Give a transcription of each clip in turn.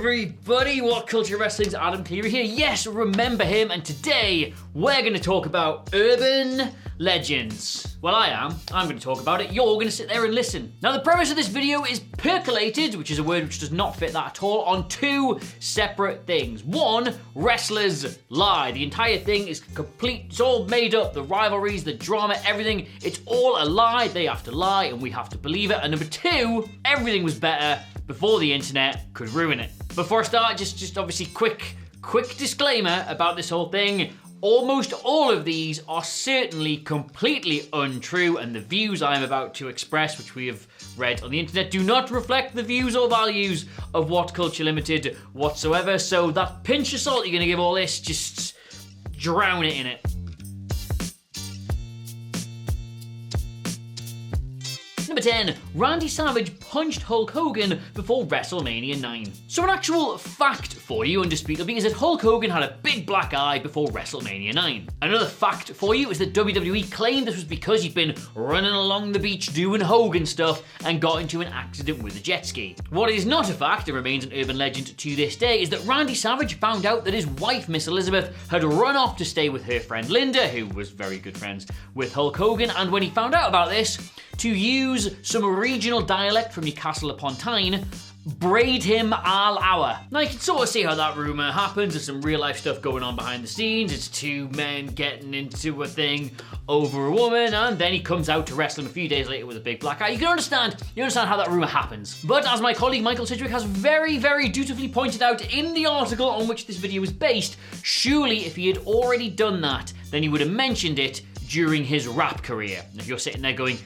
everybody, What Culture Wrestling's Adam Cleary here. Yes, remember him, and today we're going to talk about urban legends. Well, I'm going to talk about it, you're going to sit there and listen. Now, the premise of this video is percolated, which is a word which does not fit that at all, on two separate things. One, wrestlers lie. The entire thing is complete, it's all made up, the rivalries, the drama, everything, it's all a lie. They have to lie, and we have to believe it. And number two, everything was better before the internet could ruin it. Before I start, just obviously quick disclaimer about this whole thing. Almost all of these are certainly completely untrue, and the views I am about to express, which we have read on the internet, do not reflect the views or values of What Culture Limited whatsoever. So that pinch of salt you're gonna give all this, just drown it in it. Number 10, Randy Savage punched Hulk Hogan before WrestleMania 9. So an actual fact for you, undisputably, is that Hulk Hogan had a big black eye before WrestleMania 9. Another fact for you is that WWE claimed this was because he'd been running along the beach doing Hogan stuff and got into an accident with a jet ski. What is not a fact, and remains an urban legend to this day, is that Randy Savage found out that his wife, Miss Elizabeth, had run off to stay with her friend Linda, who was very good friends with Hulk Hogan, and when he found out about this, to use some regional dialect from Newcastle upon Tyne, braid him all hour. Now you can sort of see how that rumour happens. There's some real life stuff going on behind the scenes. It's two men getting into a thing over a woman, and then he comes out to wrestle him a few days later with a big black eye. You understand how that rumour happens. But as my colleague Michael Sidgwick has very, very dutifully pointed out in the article on which this video is based, surely if he had already done that, then he would have mentioned it during his rap career. And if you're sitting there going,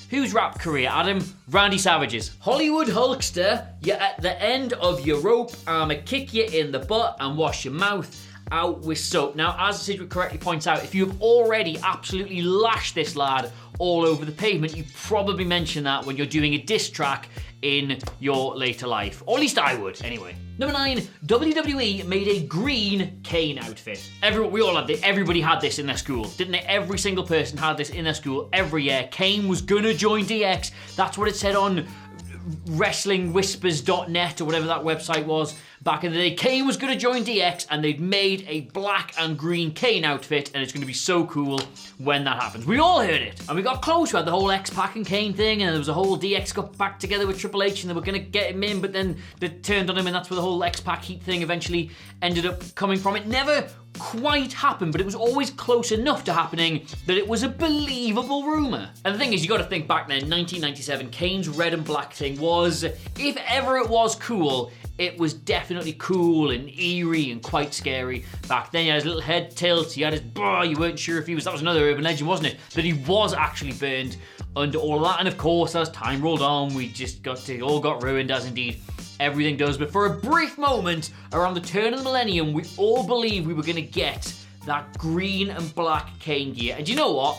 whose rap career, Adam? Randy Savage's. Hollywood Hulkster, you're at the end of your rope, I'ma kick you in the butt and wash your mouth out with soap. Now, as Sidgwick correctly points out, if you've already absolutely lashed this lad all over the pavement, you probably mention that when you're doing a diss track in your later life. Or at least I would, anyway. Number 9, WWE made a green Kane outfit. Everybody had this in their school, didn't they? Every single person had this in their school every year. Kane was gonna join DX. That's what it said on wrestlingwhispers.net or whatever that website was back in the day. Kane was going to join DX, and they'd made a black and green Kane outfit, and it's going to be so cool when that happens. We all heard it, and we got close. We had the whole X-Pac and Kane thing, and there was a whole DX got back together with Triple H, and they were going to get him in, but then they turned on him, and that's where the whole X-Pac heat thing eventually ended up coming from. It never quite happened, but it was always close enough to happening that it was a believable rumour. And the thing is, you got to think back then, 1997, Kane's red and black thing was, if ever it was cool, it was definitely cool and eerie and quite scary back then. He had his little head tilt, he had his you weren't sure if he was, that was another urban legend, wasn't it? That he was actually burned under all of that. And of course, as time rolled on, all got ruined, as indeed everything does. But for a brief moment, around the turn of the millennium, we all believed we were gonna get that green and black Kane gear. And you know what?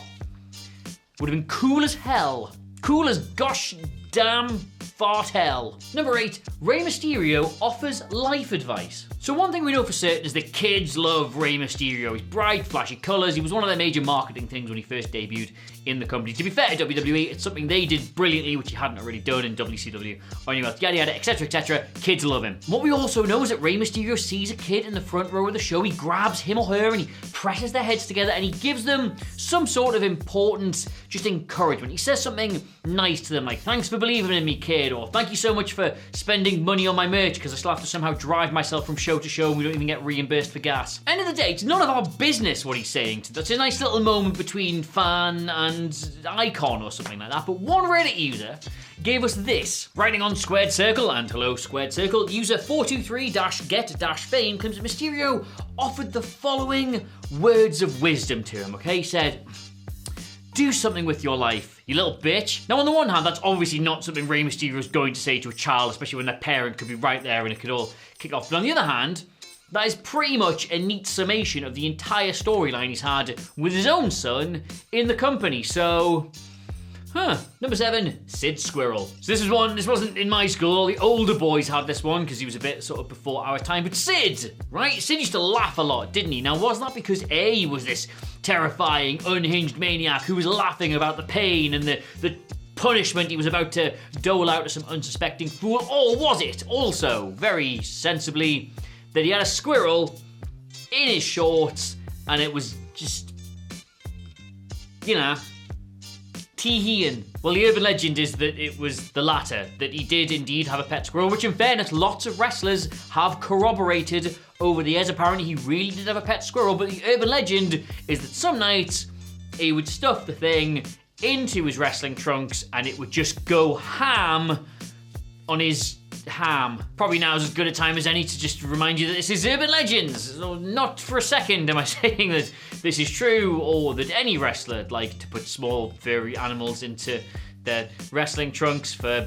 Would have been cool as hell. Cool as gosh damn fart hell. Number 8, Rey Mysterio offers life advice. So one thing we know for certain is that kids love Rey Mysterio. He's bright, flashy colours. He was one of their major marketing things when he first debuted in the company. To be fair to WWE, it's something they did brilliantly, which he hadn't already done in WCW or anywhere else, yada yada, etc, etc. Kids love him. What we also know is that Rey Mysterio sees a kid in the front row of the show, he grabs him or her and he presses their heads together and he gives them some sort of important, just encouragement. He says something nice to them, like, thanks for believing in me, kid, or thank you so much for spending money on my merch because I still have to somehow drive myself from show to show and we don't even get reimbursed for gas. End of the day, it's none of our business what he's saying. That's a nice little moment between fan and icon or something like that. But one Reddit user gave us this. Writing on Squared Circle, and hello Squared Circle, user 423-get-fame claims that Mysterio offered the following words of wisdom to him, okay? He said, do something with your life, you little bitch. Now, on the one hand, that's obviously not something Rey Mysterio is going to say to a child, especially when their parent could be right there and it could all kick off. But on the other hand, that is pretty much a neat summation of the entire storyline he's had with his own son in the company. So, Number 7, Sid Squirrel. So this wasn't in my school. The older boys had this one because he was a bit sort of before our time. But Sid, right? Sid used to laugh a lot, didn't he? Now, wasn't that because A, he was this terrifying, unhinged maniac who was laughing about the pain and the punishment he was about to dole out to some unsuspecting fool? Or was it also, very sensibly, that he had a squirrel in his shorts and it was just, you know, Teeheeing? Well, the urban legend is that it was the latter, that he did indeed have a pet squirrel, which in fairness, lots of wrestlers have corroborated over the years. Apparently he really did have a pet squirrel, but the urban legend is that some nights he would stuff the thing into his wrestling trunks and it would just go ham on his ham. Probably now is as good a time as any to just remind you that this is urban legends. Not for a second am I saying that this is true or that any wrestler would like to put small furry animals into their wrestling trunks for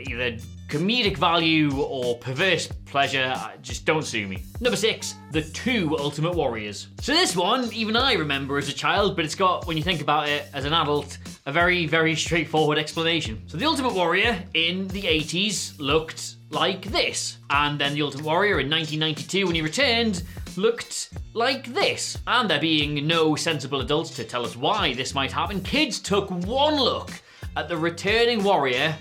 either comedic value or perverse pleasure. Just don't sue me. Number 6, the 2 Ultimate Warriors. So this one, even I remember as a child, but it's got, when you think about it as an adult, a very, very straightforward explanation. So the Ultimate Warrior in the 80s looked like this. And then the Ultimate Warrior in 1992, when he returned, looked like this. And there being no sensible adults to tell us why this might happen, kids took one look at the returning Warrior,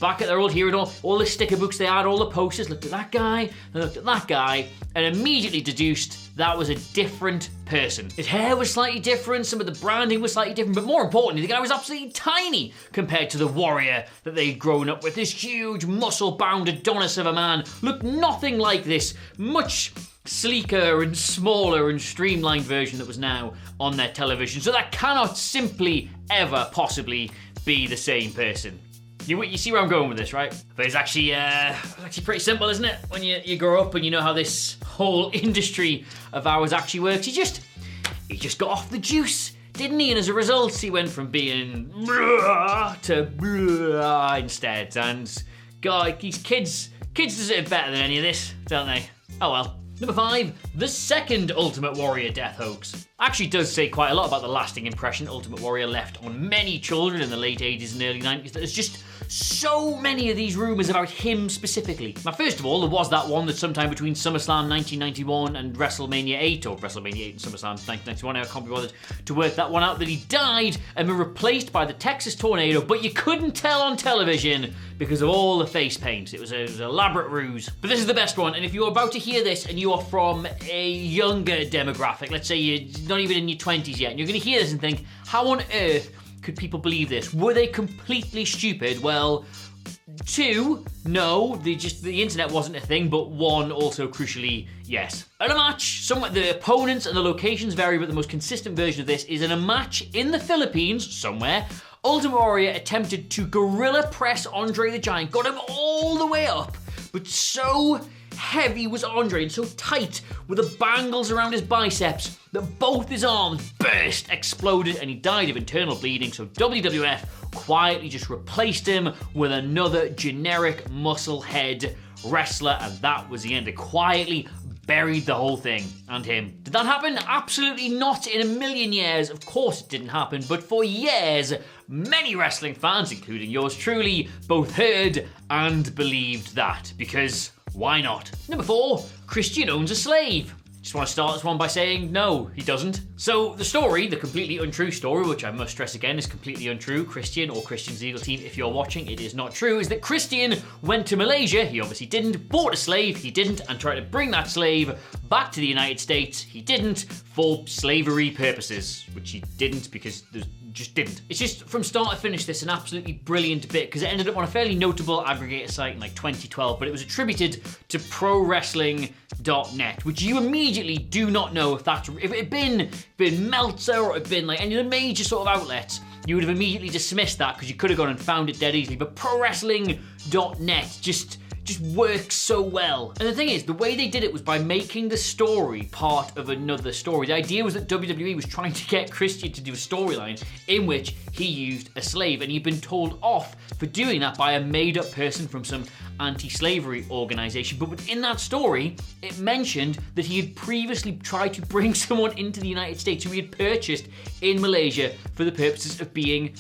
back at their old hero, all the sticker books they had, all the posters, looked at that guy, and looked at that guy, and immediately deduced that was a different person. His hair was slightly different, some of the branding was slightly different, but more importantly, the guy was absolutely tiny compared to the Warrior that they'd grown up with. This huge, muscle-bound Adonis of a man looked nothing like this much sleeker and smaller and streamlined version that was now on their television. So that cannot simply ever possibly be the same person. You see where I'm going with this, right? But it's actually pretty simple, isn't it? When you grow up and you know how this whole industry of ours actually works. He just got off the juice, didn't he? And as a result, he went from being to instead. And God, these kids deserve better than any of this, don't they? Oh well. Number 5, the second Ultimate Warrior death hoax. Actually does say quite a lot about the lasting impression Ultimate Warrior left on many children in the late 80s and early 90s. There's just so many of these rumours about him specifically. Now, first of all, there was that one that sometime between SummerSlam 1991 and WrestleMania 8, or WrestleMania 8 and SummerSlam 1991, I can't be bothered to work that one out, that he died and been replaced by the Texas Tornado, but you couldn't tell on television because of all the face paint. It was an elaborate ruse. But this is the best one, and if you're about to hear this and you are from a younger demographic, let's say you're not even in your 20s yet, and you're going to hear this and think, how on earth could people believe this? Were they completely stupid? Well, 2, no, the internet wasn't a thing, but 1, also crucially, yes. At a match, the opponents and the locations vary, but the most consistent version of this is in a match in the Philippines, somewhere, Ultimate Warrior attempted to gorilla press Andre the Giant, got him all the way up, but so heavy was Andre and so tight with the bangles around his biceps that both his arms burst, exploded, and he died of internal bleeding. So WWF quietly just replaced him with another generic muscle head wrestler, and that was the end. They quietly buried the whole thing and him. Did that happen? Absolutely not in a million years. Of course it didn't happen, but for years, many wrestling fans, including yours truly, both heard and believed that, because why not? Number 4, Christian owns a slave. Just want to start this one by saying, no, he doesn't. So the story, the completely untrue story, which I must stress again is completely untrue, Christian or Christian's legal team, if you're watching, it is not true, is that Christian went to Malaysia, he obviously didn't, bought a slave, he didn't, and tried to bring that slave back to the United States, he didn't, for slavery purposes, which he didn't because there's just didn't. It's just, from start to finish, this an absolutely brilliant bit, because it ended up on a fairly notable aggregator site in like 2012, but it was attributed to ProWrestling.net, which you immediately do not know if it had been Meltzer or it had been like any of the major sort of outlets, you would have immediately dismissed that because you could have gone and found it dead easily. But ProWrestling.net just works so well. And the thing is, the way they did it was by making the story part of another story. The idea was that WWE was trying to get Christian to do a storyline in which he used a slave, and he'd been told off for doing that by a made-up person from some anti-slavery organization. But within that story, it mentioned that he had previously tried to bring someone into the United States who he had purchased in Malaysia for the purposes of being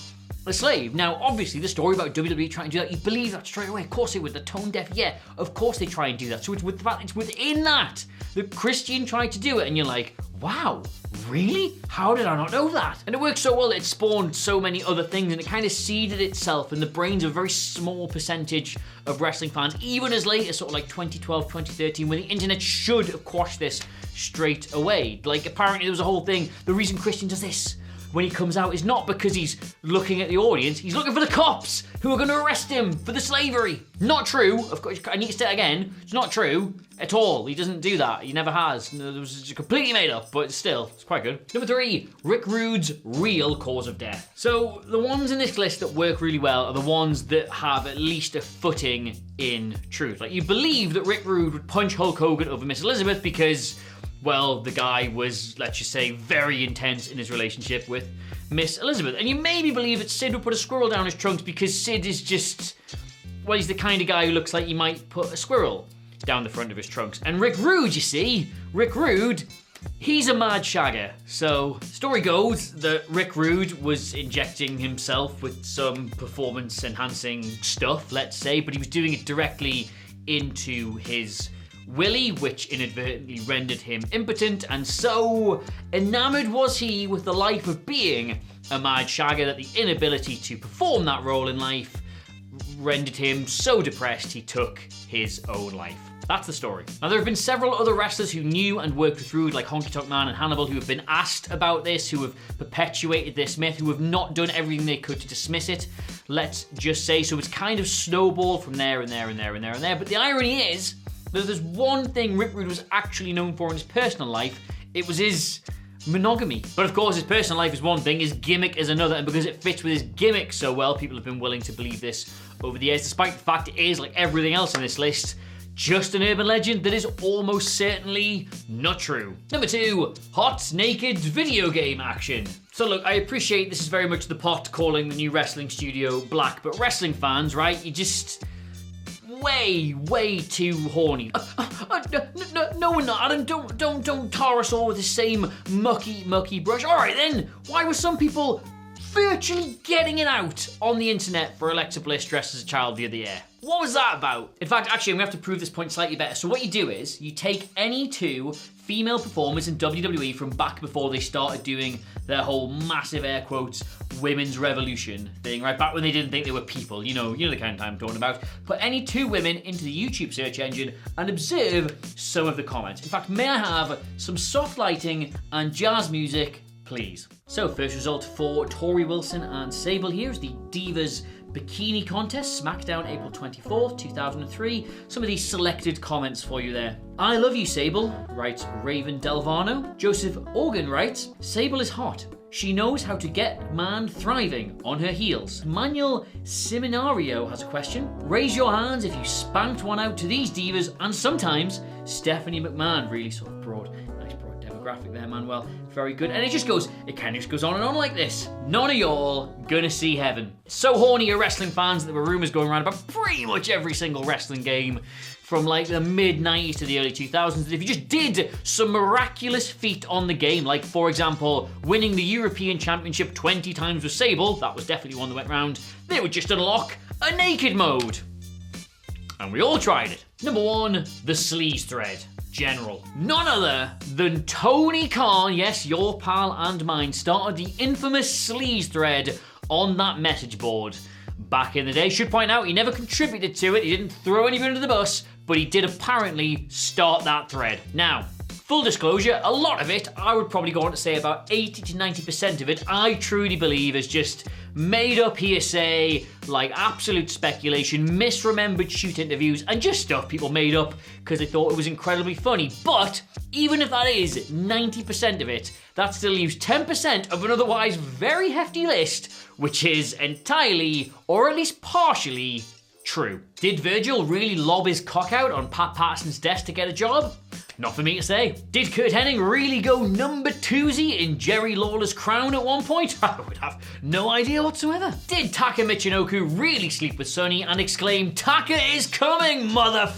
a slave. Now, obviously, the story about WWE trying to do that, you believe that straight away. Of course they would. The tone deaf, yeah, of course they try and do that. So it's with the fact it's within that Christian tried to do it, and you're like, wow, really? How did I not know that? And it worked so well, it spawned so many other things, and it kind of seeded itself in the brains of a very small percentage of wrestling fans, even as late as sort of like 2012, 2013, when the internet should have quashed this straight away. Like, apparently there was a whole thing, the reason Christian does this when he comes out is not because he's looking at the audience, he's looking for the cops who are going to arrest him for the slavery. Not true. Of course, I need to say it again. It's not true at all. He doesn't do that. He never has. It was completely made up, but still, it's quite good. Number 3, Rick Rude's real cause of death. So the ones in this list that work really well are the ones that have at least a footing in truth. Like, you believe that Rick Rude would punch Hulk Hogan over Miss Elizabeth because, well, the guy was, let's just say, very intense in his relationship with Miss Elizabeth. And you maybe believe that Sid would put a squirrel down his trunks because Sid is just, well, he's the kind of guy who looks like he might put a squirrel down the front of his trunks. And Rick Rude, you see, Rick Rude, he's a mad shagger. So, story goes that Rick Rude was injecting himself with some performance-enhancing stuff, let's say, but he was doing it directly into his willy, which inadvertently rendered him impotent, and so enamored was he with the life of being a mad shagger that the inability to perform that role in life rendered him so depressed he took his own life. That's the story. Now, there have been several other wrestlers who knew and worked with Rude, like Honky Tonk Man and Hannibal, who have been asked about this, who have perpetuated this myth, who have not done everything they could to dismiss it. Let's just say, so it's kind of snowballed from there and there and there and there and there. But the irony is that there's one thing Rick Rude was actually known for in his personal life. It was his monogamy. But of course, his personal life is one thing, his gimmick is another, and because it fits with his gimmick so well, people have been willing to believe this over the years, despite the fact it is, like everything else in this list, just an urban legend that is almost certainly not true. Number 2, hot naked video game action. So look, I appreciate this is very much the pot calling the new wrestling studio black, but wrestling fans, right, you just way too horny. No, we're not, Adam. Don't tar us all with the same mucky brush. All right then, why were some people virtually getting it out on the internet for Alexa Bliss dressed as a child the other year? What was that about? In fact, actually, I'm gonna have to prove this point slightly better. So what you do is, you take any 2 female performers in WWE from back before they started doing their whole massive air quotes women's revolution thing, right? Back when they didn't think they were people, you know the kind of time I'm talking about. Put any 2 women into the YouTube search engine and observe some of the comments. In fact, may I have some soft lighting and jazz music, please? So, first result for Torrie Wilson and Sable here is the Divas Bikini Contest, SmackDown, April 24th, 2003. Some of these selected comments for you there. I love you, Sable, writes Raven Delvano. Joseph Organ writes, Sable is hot. She knows how to get man thriving on her heels. Manuel Seminario has a question. Raise your hands if you spanked one out to these divas, and sometimes Stephanie McMahon. Really sort of broad demographic there, Manuel. Very good. And it kind of just goes on and on like this. None of y'all gonna see heaven. So horny are wrestling fans that there were rumors going around about pretty much every single wrestling game from like the mid-90s to the early 2000s, that if you just did some miraculous feat on the game, like for example, winning the European Championship 20 times with Sable, that was definitely one that went round, they would just unlock a naked mode. And we all tried it. Number 1, the sleaze thread. General. None other than Tony Khan, yes, your pal and mine, started the infamous sleaze thread on that message board back in the day. Should point out, he never contributed to it, he didn't throw anybody under the bus, but he did apparently start that thread. Now, full disclosure, a lot of it, I would probably go on to say about 80 to 90% of it, I truly believe is just made up hearsay, like absolute speculation, misremembered shoot interviews, and just stuff people made up because they thought it was incredibly funny. But even if that is 90% of it, that still leaves 10% of an otherwise very hefty list, which is entirely, or at least partially, true. Did Virgil really lob his cock out on Pat Patterson's desk to get a job? Not for me to say. Did Kurt Hennig really go number 2-zy in Jerry Lawler's crown at one point? I would have no idea whatsoever. Did Taka Michinoku really sleep with Sonny and exclaim, Taka is coming, mother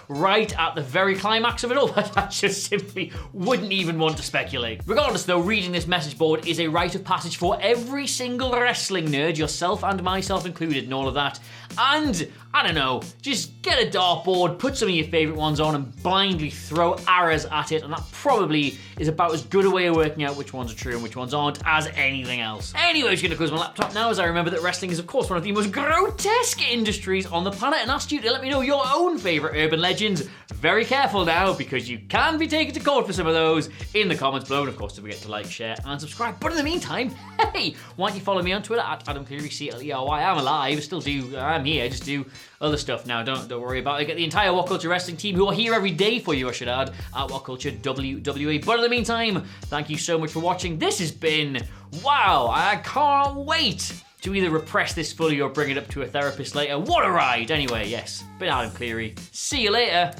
right at the very climax of it all. I just simply wouldn't even want to speculate. Regardless though, reading this message board is a rite of passage for every single wrestling nerd, yourself and myself included and all of that. And, I don't know, just get a dartboard, put some of your favourite ones on and blindly throw arrows at it, and that probably is about as good a way of working out which ones are true and which ones aren't as anything else. Anyway, I'm just going to close my laptop now as I remember that wrestling is of course one of the most grotesque industries on the planet and asked you to let me know your own favourite urban legends. Very careful now because you can be taken to court for some of those in the comments below, and of course don't forget to like, share and subscribe. But in the meantime, hey, why don't you follow me on Twitter at Adam Cleary, CLERY. I'm alive, still do, I'm here, just do other stuff now, don't worry about it. Get the entire What Culture Wrestling team who are here every day for you, I should add, at What Culture WWE. But in the meantime, thank you so much for watching. This has been, wow, I can't wait to either repress this fully or bring it up to a therapist later. What a ride! Anyway, yes, been Adam Cleary. See you later.